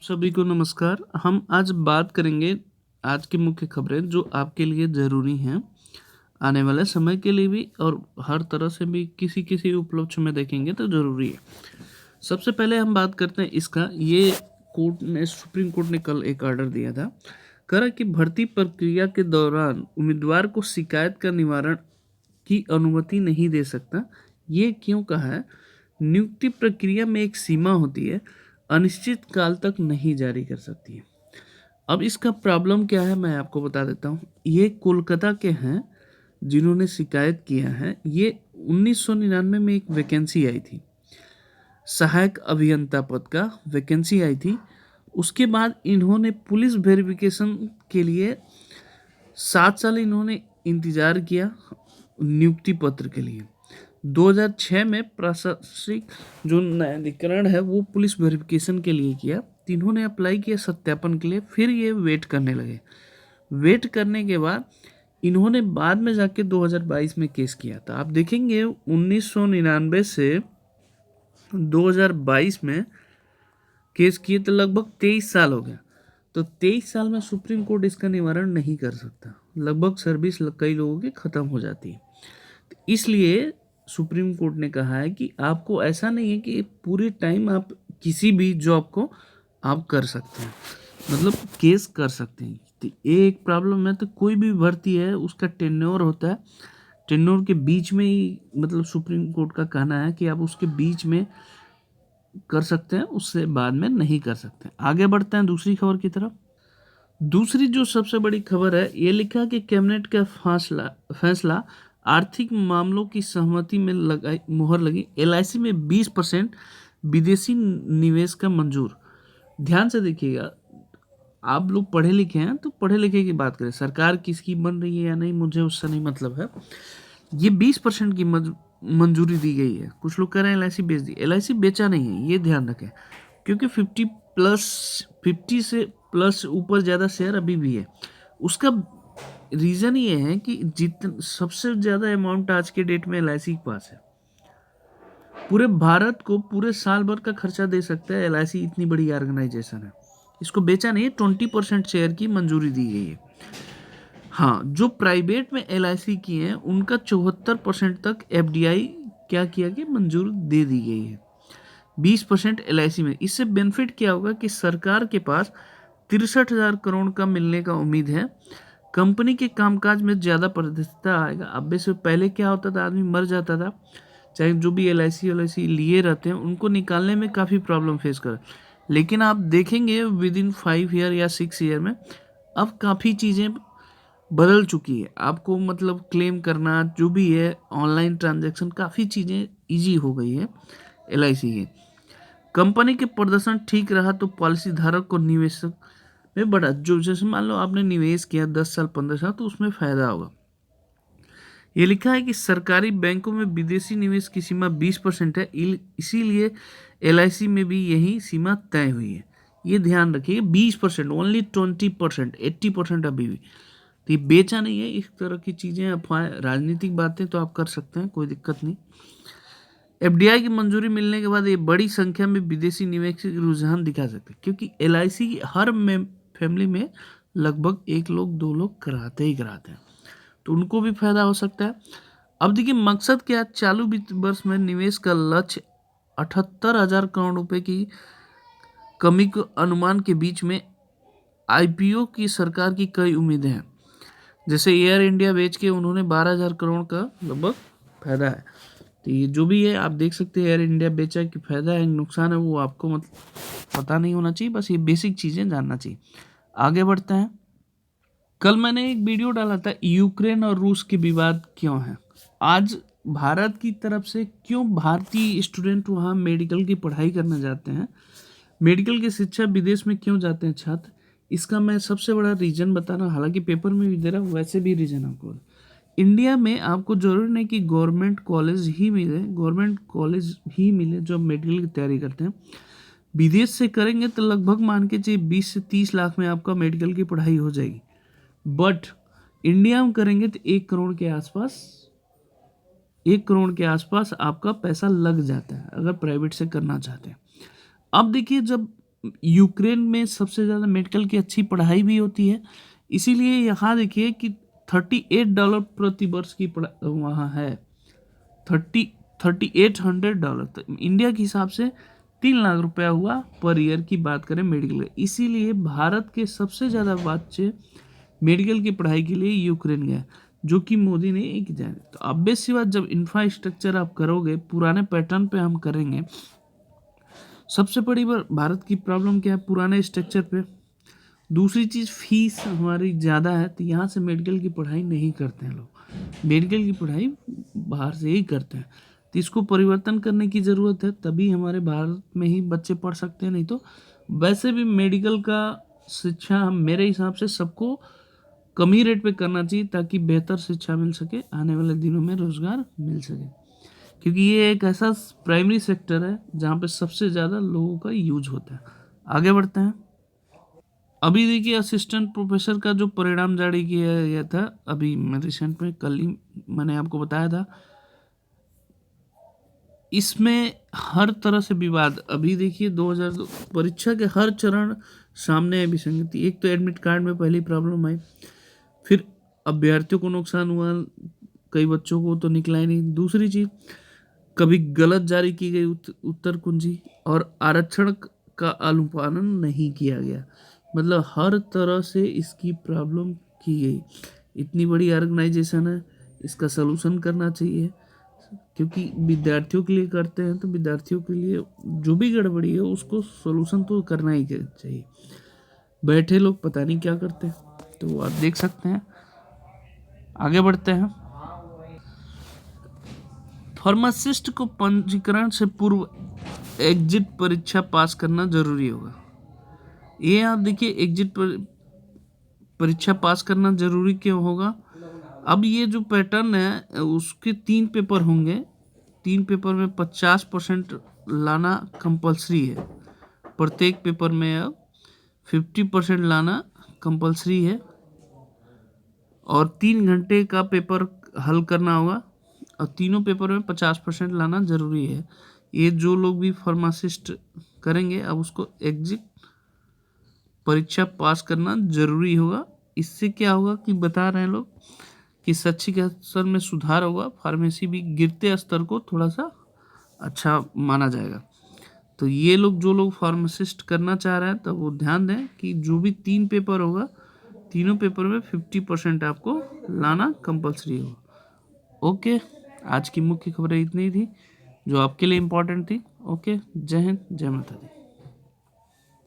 सभी को नमस्कार। हम आज बात करेंगे आज की मुख्य खबरें जो आपके लिए ज़रूरी हैं, आने वाले समय के लिए भी और हर तरह से भी किसी उपलक्ष्य में देखेंगे तो ज़रूरी है। सबसे पहले हम बात करते हैं इसका, ये सुप्रीम कोर्ट ने कल एक ऑर्डर दिया था। कह रहा कि भर्ती प्रक्रिया के दौरान उम्मीदवार को शिकायत का निवारण की अनुमति नहीं दे सकता। ये क्यों कहा है? नियुक्ति प्रक्रिया में एक सीमा होती है, अनिश्चित काल तक नहीं जारी कर सकती है। अब इसका प्रॉब्लम क्या है मैं आपको बता देता हूँ। ये कोलकाता के हैं जिन्होंने शिकायत किया है। ये 1999 में एक वैकेंसी आई थी, सहायक अभियंता पद का वैकेंसी आई थी। उसके बाद इन्होंने पुलिस वेरिफिकेशन के लिए 7 साल इन्होंने इंतजार किया नियुक्ति पत्र के लिए। 2006 में प्रशासनिक जो न्यायाधिकरण है वो पुलिस वेरिफिकेशन के लिए किया। तीनों ने अप्लाई किया सत्यापन के लिए, फिर ये वेट करने लगे। वेट करने के बाद इन्होंने बाद में जाके 2022 में केस किया था। आप देखेंगे 1999 से 2022 में केस किए तो लगभग 23 साल हो गया। तो 23 साल में सुप्रीम कोर्ट इसका निवारण नहीं कर सकता। लगभग सर्विस कई लोगों की ख़त्म हो जाती है। तो इसलिए सुप्रीम कोर्ट ने कहा है कि आपको ऐसा नहीं है कि पूरे टाइम आप किसी भी जॉब को आप कर सकते हैं, मतलब केस कर सकते हैं। तो ये एक प्रॉब्लम है। तो कोई भी भर्ती है उसका टेन्योर होता है, टेन्योर के बीच में ही, मतलब सुप्रीम कोर्ट का कहना है कि आप उसके बीच में कर सकते हैं, उससे बाद में नहीं कर सकते। आगे बढ़ते हैं दूसरी खबर की तरफ। दूसरी जो सबसे बड़ी खबर है, ये लिखा कि कैबिनेट का फैसला आर्थिक मामलों की सहमति में लगाई मुहर लगी। एलआईसी में 20% विदेशी निवेश का मंजूर। ध्यान से देखिएगा, आप लोग पढ़े लिखे हैं तो पढ़े लिखे की बात करें, सरकार किसकी बन रही है या नहीं मुझे उससे नहीं मतलब है। ये 20% की मंजूरी दी गई है। कुछ लोग कह रहे हैं एलआईसी बेच दी, एलआईसी बेचा नहीं है, ये ध्यान रखें, क्योंकि 50 से प्लस ऊपर ज़्यादा शेयर अभी भी है। उसका रीज़न ये है कि सबसे ज़्यादा अमाउंट आज के डेट में एलआईसी के पास है। पूरे भारत को पूरे साल भर का खर्चा दे सकता है एलआईसी, इतनी बड़ी ऑर्गेनाइजेशन है। इसको बेचा नहीं है, 20% शेयर की मंजूरी दी गई है। हाँ, जो प्राइवेट में एलआईसी की हैं उनका 74% तक एफडीआई क्या किया कि मंजूर दे दी गई है। 20% एलआईसी में। इससे बेनिफिट क्या होगा कि सरकार के पास 63,000 करोड़ का मिलने का उम्मीद है। कंपनी के कामकाज में ज़्यादा पारदर्शिता आएगा। अब से पहले क्या होता था, आदमी मर जाता था, चाहे जो भी एलआईसी लिए रहते हैं उनको निकालने में काफ़ी प्रॉब्लम फेस कर। लेकिन आप देखेंगे विद इन 5 ईयर या 6 ईयर में अब काफ़ी चीज़ें बदल चुकी है। आपको मतलब क्लेम करना जो भी है, ऑनलाइन ट्रांजैक्शन, काफ़ी चीज़ें ईजी हो गई है एलआईसी की। कंपनी के प्रदर्शन ठीक रहा तो पॉलिसी धारक को निवेशक में बढ़ा, जो जैसे मान लो आपने निवेश किया 10 साल 15 साल तो उसमें फ़ायदा होगा। ये लिखा है कि सरकारी बैंकों में विदेशी निवेश की सीमा 20% है, इसीलिए एलआईसी में भी यही सीमा तय हुई है। ये ध्यान रखिए, 20%, ओनली 20%, 80% अभी भी। तो ये बेचा नहीं है। इस तरह की चीज़ें, अफवाह, राजनीतिक बातें तो आप कर सकते हैं, कोई दिक्कत नहीं। एफडीआई की मंजूरी मिलने के बाद ये बड़ी संख्या में विदेशी निवेश के रुझान दिखा सकते हैं, क्योंकि एलआईसी हर फैमिली में लगभग 1 लोग 2 लोग कराते ही कराते हैं, तो उनको भी फायदा हो सकता है। अब देखिए मकसद क्या, चालू वित्त वर्ष में निवेश का लक्ष्य 78,000 करोड़ रुपए की कमी के अनुमान के बीच में आईपीओ की सरकार की कई उम्मीदें हैं। जैसे एयर इंडिया बेच के उन्होंने 12,000 करोड़ का लगभग फायदा है। तो ये जो भी है आप देख सकते हैं, एयर इंडिया बेचा कि फायदा है नुकसान है वो आपको मतलब पता नहीं होना चाहिए, बस ये बेसिक चीज़ें जानना चाहिए। आगे बढ़ते हैं। कल मैंने एक वीडियो डाला था, यूक्रेन और रूस के विवाद क्यों है। आज भारत की तरफ से क्यों भारतीय स्टूडेंट वहाँ मेडिकल की पढ़ाई करने जाते हैं, मेडिकल की शिक्षा विदेश में क्यों जाते हैं छात्र, इसका मैं सबसे बड़ा रीज़न बता रहा हूँ। हालांकि पेपर में भी दे रहा हूँ, वैसे भी रीज़न आपको। इंडिया में आपको जरूरी नहीं कि गवर्नमेंट कॉलेज ही मिले जो मेडिकल की तैयारी करते हैं। विदेश से करेंगे तो लगभग मान के चलिए 20 से 30 लाख में आपका मेडिकल की पढ़ाई हो जाएगी। बट इंडिया में करेंगे तो 1 करोड़ के आसपास आपका पैसा लग जाता है, अगर प्राइवेट से करना चाहते हैं। अब देखिए, जब यूक्रेन में सबसे ज़्यादा मेडिकल की अच्छी पढ़ाई भी होती है, इसीलिए यहाँ देखिए कि $38 प्रति वर्ष की वहाँ है, 3800 तो इंडिया के हिसाब से 3 लाख रुपया हुआ पर ईयर की बात करें मेडिकल का। इसीलिए भारत के सबसे ज़्यादा बच्चे मेडिकल की पढ़ाई के लिए यूक्रेन गए, जो कि मोदी ने एक जाने। तो ऑब्वियस सी बात, जब इंफ्रास्ट्रक्चर आप करोगे पुराने पैटर्न पे हम करेंगे। सबसे बड़ी भारत की प्रॉब्लम क्या है, पुराने स्ट्रक्चर पे। दूसरी चीज़ फीस हमारी ज़्यादा है, तो यहाँ से मेडिकल की पढ़ाई नहीं करते हैं लोग, मेडिकल की पढ़ाई बाहर से ही करते हैं। तो इसको परिवर्तन करने की ज़रूरत है, तभी हमारे भारत में ही बच्चे पढ़ सकते हैं। नहीं तो वैसे भी मेडिकल का शिक्षा मेरे हिसाब से सबको कम ही रेट पे करना चाहिए, ताकि बेहतर शिक्षा मिल सके, आने वाले दिनों में रोज़गार मिल सके, क्योंकि ये एक ऐसा प्राइमरी सेक्टर है जहाँ पे सबसे ज़्यादा लोगों का यूज होता है। आगे बढ़ते हैं। अभी देखिए असिस्टेंट प्रोफेसर का जो परिणाम जारी किया गया था, अभी मैं रिसेंट में कल ही मैंने आपको बताया था, इसमें हर तरह से विवाद। अभी देखिए 2000 परीक्षा के हर चरण सामने है विसंगति। एक तो एडमिट कार्ड में पहली प्रॉब्लम आई, फिर अभ्यर्थियों को नुकसान हुआ, कई बच्चों को तो निकला ही नहीं। दूसरी चीज, कभी गलत जारी की गई उत्तर कुंजी, और आरक्षण का अनुपालन नहीं किया गया। मतलब हर तरह से इसकी प्रॉब्लम की गई। इतनी बड़ी ऑर्गेनाइजेशन है, इसका सलूशन करना चाहिए, क्योंकि विद्यार्थियों के लिए करते हैं तो विद्यार्थियों के लिए जो भी गड़बड़ी है उसको सलूशन तो करना ही चाहिए। बैठे लोग पता नहीं क्या करते हैं, तो आप देख सकते हैं। आगे बढ़ते हैं। फार्मासिस्ट को पंजीकरण से पूर्व एग्जिट परीक्षा पास करना जरूरी होगा। ये आप देखिए, एग्जिट परीक्षा पास करना जरूरी क्यों होगा? अब ये जो पैटर्न है उसके 3 पेपर होंगे, 3 पेपर में 50% लाना कंपलसरी है। प्रत्येक पेपर में अब 50% लाना कंपलसरी है, और 3 घंटे का पेपर हल करना होगा, और तीनों पेपर में 50% लाना ज़रूरी है। ये जो लोग भी फार्मासिस्ट करेंगे अब उसको एग्जिट परीक्षा पास करना ज़रूरी होगा। इससे क्या होगा कि बता रहे हैं लोग कि शैक्षिक स्तर में सुधार होगा, फार्मेसी भी गिरते स्तर को थोड़ा सा अच्छा माना जाएगा। तो ये लोग जो लोग फार्मासिस्ट करना चाह रहे हैं तो वो ध्यान दें कि जो भी 3 पेपर होगा, तीनों पेपर में 50% आपको लाना कंपलसरी होगा। ओके, आज की मुख्य खबरें इतनी थी जो आपके लिए इम्पोर्टेंट थी। ओके, जय हिंद, जय माता दी।